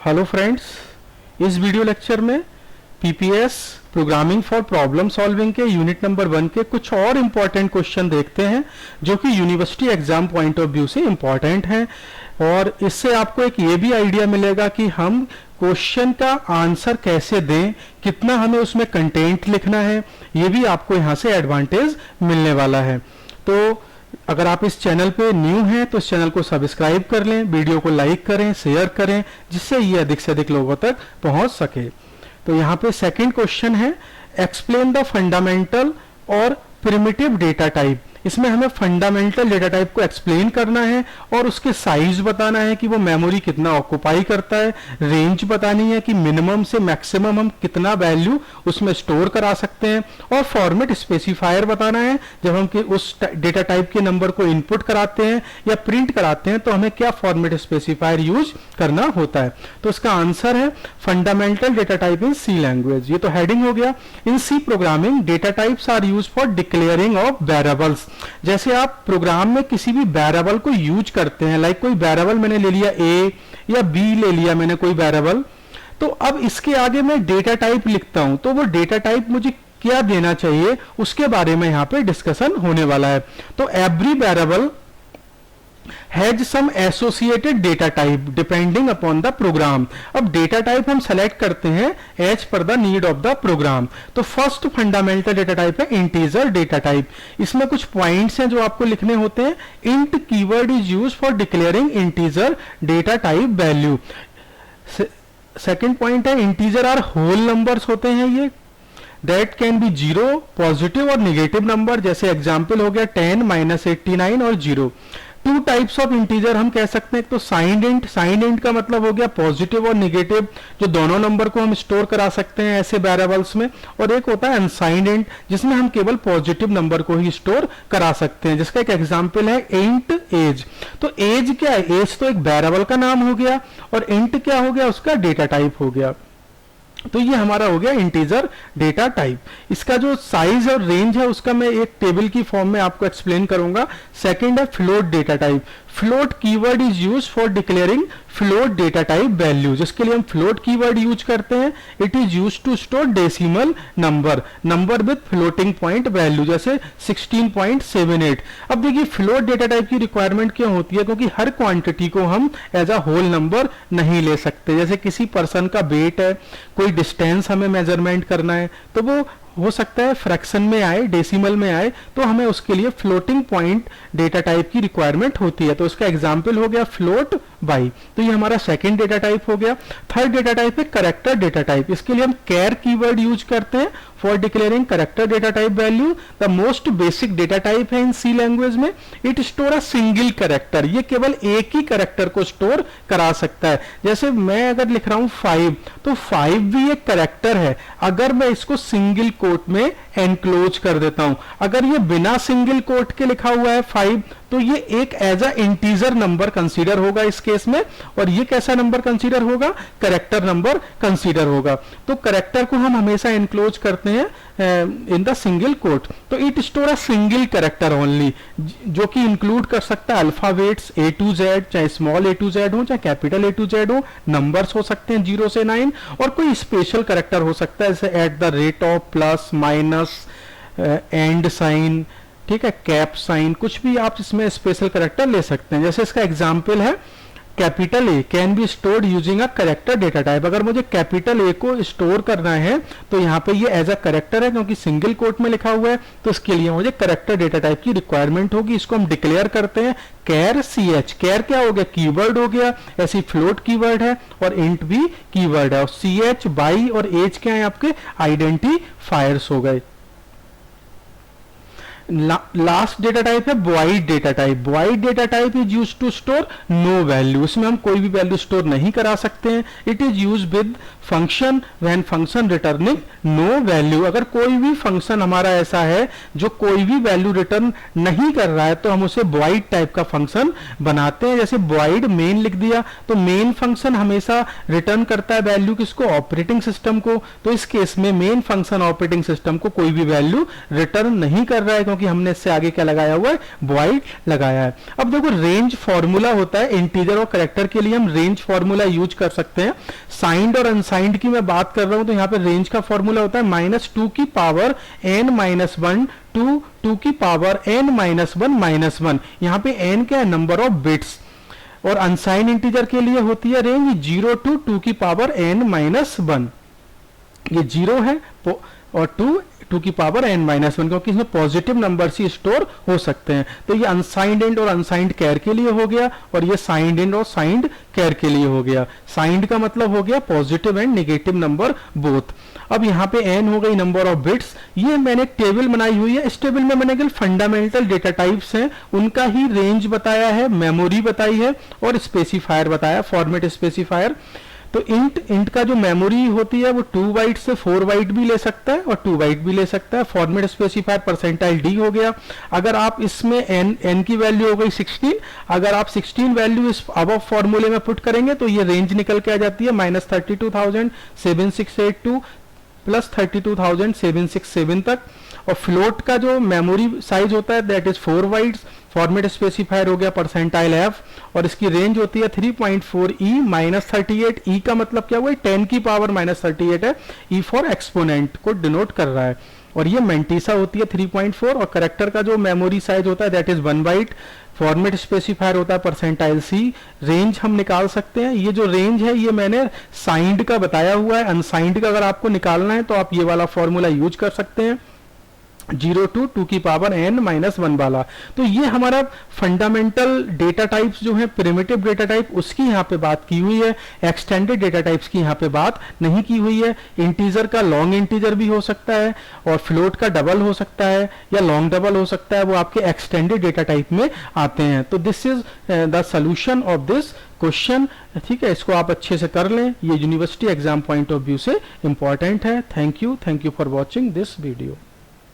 Hello friends, इस video lecture में PPS programming for problem solving के यूनिट नंबर 1 के कुछ और इम्पॉर्टेंट क्वेश्चन देखते हैं जो कि university exam point of view से इम्पॉर्टेंट हैं। और इससे आपको एक ये भी आइडिया मिलेगा कि हम क्वेश्चन का आंसर कैसे दें, कितना हमें उसमें कंटेंट लिखना है, ये भी आपको यहाँ से एडवांटेज मिलने वाला है। तो अगर आप इस चैनल पे न्यू हैं तो इस चैनल को सब्सक्राइब कर लें, वीडियो को लाइक करें, शेयर करें, जिससे ये अधिक से अधिक लोगों तक पहुंच सके। तो यहाँ पे सेकंड क्वेश्चन है, एक्सप्लेन द फंडामेंटल और प्रिमिटिव डेटा टाइप। इसमें हमें फंडामेंटल डेटा टाइप को एक्सप्लेन करना है और उसके साइज बताना है कि वो मेमोरी कितना ऑक्युपाई करता है, रेंज बतानी है कि मिनिमम से मैक्सिमम हम कितना वैल्यू उसमें स्टोर करा सकते हैं, और फॉर्मेट स्पेसिफायर बताना है जब हम उस डेटा टाइप के नंबर को इनपुट कराते हैं या प्रिंट कराते हैं तो हमें क्या फॉर्मेट स्पेसिफायर यूज करना होता है। तो इसका आंसर है fundamental data type in C language. ये तो हेडिंग हो गया। In C programming data types are used for declaring of variables. जैसे आप प्रोग्राम में किसी भी वेरिएबल को यूज करते हैं, लाइक कोई वेरिएबल मैंने ले लिया ए या बी ले लिया मैंने कोई वेरिएबल, तो अब इसके आगे मैं डेटा टाइप लिखता हूं तो वो डेटा टाइप मुझे क्या देना चाहिए उसके बारे में यहां पे डिस्कशन होने वाला है। तो every variable has some associated data type depending upon the program. अब डेटा टाइप हम सेलेक्ट करते हैं as per the need of the program. तो फर्स्ट फंडामेंटल डेटा टाइप है इंटीजर डेटा टाइप। इसमें कुछ पॉइंट्स हैं जो आपको लिखने होते हैं। Int keyword is used for declaring integer data type value. Second point है इंटीजर आर होल नंबर्स होते हैं ये, दैट कैन बी 0 पॉजिटिव और निगेटिव नंबर। जैसे एग्जाम्पल हो गया 10 -89 और 0। टू टाइप्स ऑफ इंटीजर हम कह सकते हैं, तो साइंड इंट। साइंड इंट का मतलब हो गया पॉजिटिव और निगेटिव, जो दोनों नंबर को हम स्टोर करा सकते हैं ऐसे वेरिएबल्स में। और एक होता है अनसाइंड इंट, जिसमें हम केवल पॉजिटिव नंबर को ही स्टोर करा सकते हैं, जिसका एक एग्जांपल है इंट एज। तो एज क्या है? एज तो एक वेरिएबल का नाम हो गया, और इंट क्या हो गया? उसका डेटा टाइप हो गया। तो ये हमारा हो गया इंटीजर डेटा टाइप। इसका जो साइज और रेंज है उसका मैं एक टेबल की फॉर्म में आपको एक्सप्लेन करूंगा। सेकंड है float data type. Float keyword is used for declaring float data type value. जिसके लिए हम फ्लोट कीवर्ड यूज करते हैं, it is used to store decimal number with floating point value, जैसे 16.78। अब देखिए फ्लोट डेटा टाइप की रिक्वायरमेंट क्यों होती है? क्योंकि हर क्वांटिटी को हम एज अ होल नंबर नहीं ले सकते। जैसे किसी पर्सन का वेट है, कोई डिस्टेंस हमें मेजरमेंट करना है, तो वो हो सकता है फ्रैक्शन में आए, डेसिमल में आए, तो हमें उसके लिए फ्लोटिंग पॉइंट डेटा टाइप की रिक्वायरमेंट होती है। तो उसका एग्जांपल हो गया फ्लोट बाई। तो ये हमारा सेकंड डेटा टाइप हो गया। थर्ड डेटा टाइप है कैरेक्टर डेटा टाइप। इसके लिए हम कैर कीवर्ड यूज करते हैं for declaring character data type value. The most basic data type है इन सी लैंग्वेज में। It store a single character. ये केवल एक ही कैरेक्टर को स्टोर करा सकता है। जैसे मैं अगर लिख रहा हूं 5, तो 5 भी एक कैरेक्टर है। अगर मैं इसको सिंगल कोट में एनक्लोज कर देता हूं, अगर ये बिना सिंगल कोट के लिखा हुआ है 5, तो ये एक as a integer number consider होगा इस केस में। और ये कैसा नंबर कंसीडर होगा? कैरेक्टर नंबर कंसीडर होगा। तो कैरेक्टर को हम हमेशा एनक्लोज करते हैं इन द सिंगल कोट। तो it store a single character only, जो कि इंक्लूड कर सकता है अल्फाबेट्स A to Z, चाहे स्मॉल A to Z हो चाहे कैपिटल A to Z हो, नंबर्स हो सकते हैं 0 से 9, और कोई स्पेशल कैरेक्टर हो सकता है जैसे at the rate of, plus, minus, and sign, ठीक है, कैप साइन, कुछ भी आप इसमें स्पेशल कैरेक्टर ले सकते हैं। जैसे इसका एग्जांपल है capital A can be stored using a character data type. अगर मुझे कैपिटल ए को स्टोर करना है तो यहाँ पे ये एज अ कैरेक्टर है, क्योंकि सिंगल कोट में लिखा हुआ है, तो इसके लिए मुझे कैरेक्टर डेटा टाइप की रिक्वायरमेंट होगी। इसको हम डिक्लेयर करते हैं कैर CH। कैर क्या हो गया? कीवर्ड हो गया। ऐसी फ्लोट कीवर्ड है, और इंट भी कीवर्ड है, और CH, बाई और एज क्या है? आपके आइडेंटिफायर्स हो गए। लास्ट डेटा टाइप है void data type. Void data type is use to store no value. इसमें हम कोई भी वैल्यू स्टोर नहीं करा सकते हैं। It is use with function when function returning no value. अगर कोई भी फंक्शन हमारा ऐसा है जो कोई भी वैल्यू रिटर्न नहीं कर रहा है, तो हम उसे वॉइड टाइप का फंक्शन बनाते हैं। जैसे वॉइड मेन लिख दिया, तो मेन फंक्शन हमेशा रिटर्न करता है वैल्यू किसको? ऑपरेटिंग सिस्टम को। तो इस केस में मेन फंक्शन ऑपरेटिंग सिस्टम को कोई भी वैल्यू रिटर्न नहीं कर रहा है, क्योंकि हमने इससे आगे क्या लगाया हुआ है, वॉइड लगाया है। अब देखो रेंज फॉर्मूला होता है इंटीजर और कैरेक्टर के लिए, हम रेंज फॉर्मूला यूज कर सकते हैं। साइंड और अनसाइंड की मैं बात कर रहा हूं तो यहाँ पे रेंज का फॉर्मूला होता है -2 की पावर n - 1 टू 2 की पावर n - 1 - 1। यहाँ पे n क्या है, नंबर ऑफ बिट्स। और अनसाइंड इंटीजर के लिए होती है रेंज 0 टू 2 की पावर n - 1। ये 0 है और 2 की पावर n - 1, क्योंकि इसमें पॉजिटिव नंबर्स ही स्टोर हो सकते हैं। तो ये अनसाइंड इंड और अनसाइंड कैर के लिए हो गया, और ये साइंड इंड और साइंड कैर के लिए हो गया। साइंड का मतलब हो गया positive and negative number both. अब यहाँ पे n हो गई नंबर ऑफ बिट्स। ये मैंने एक टेबल बनाई हुई है, इस टेबल में मैंने केवल फंडामेंटल डेटा टाइप्स हैं उनका ही रेंज बताया है, मेमोरी बताई है और स्पेसिफायर बताया, फॉर्मेट स्पेसिफायर। तो इंट का जो मेमोरी होती है वो 2 बाइट से 4 बाइट भी ले सकता है और 2 बाइट भी ले सकता है। फॉर्मेट स्पेसिफायर परसेंटाइल डी हो गया। अगर आप इसमें n की वैल्यू हो गई 16, अगर आप 16 वैल्यू इस अब फॉर्मूले में पुट करेंगे तो ये रेंज निकल के आ जाती है -32,7682 प्लस 32,767 तक। और फ्लोट का जो मेमोरी साइज होता है that is 4 bytes. Format specifier हो गया परसेंटाइल एफ, और इसकी रेंज होती है 3.4 e -38। ई का मतलब क्या हुआ, 10 की पावर -38 है। ई फॉर एक्सपोनेंट को डिनोट कर रहा है। और ये मेंटिसा होती है 3.4, और करेक्टर का जो मेमोरी साइज होता है that is 1 byte. Format specifier होता है परसेंटाइल सी। रेंज हम निकाल सकते हैं, ये जो रेंज है ये मैंने साइंड का बताया हुआ है। अनसाइंड का अगर आपको निकालना है तो आप ये वाला फॉर्मूला यूज कर सकते हैं, 0 टू 2 की पावर n - 1 वाला। तो ये हमारा फंडामेंटल डेटा टाइप्स जो है, प्रिमिटिव डेटा टाइप, उसकी यहाँ पे बात की हुई है। एक्सटेंडेड डेटा टाइप्स की यहाँ पे बात नहीं की हुई है। इंटीजर का लॉन्ग इंटीजर भी हो सकता है, और फ्लोट का डबल हो सकता है या लॉन्ग डबल हो सकता है, वो आपके एक्सटेंडेड डेटा टाइप में आते हैं। तो this is the solution of this question. ठीक है, इसको आप अच्छे से कर लें, ये university exam point of view से इंपॉर्टेंट है। Thank you for watching this video.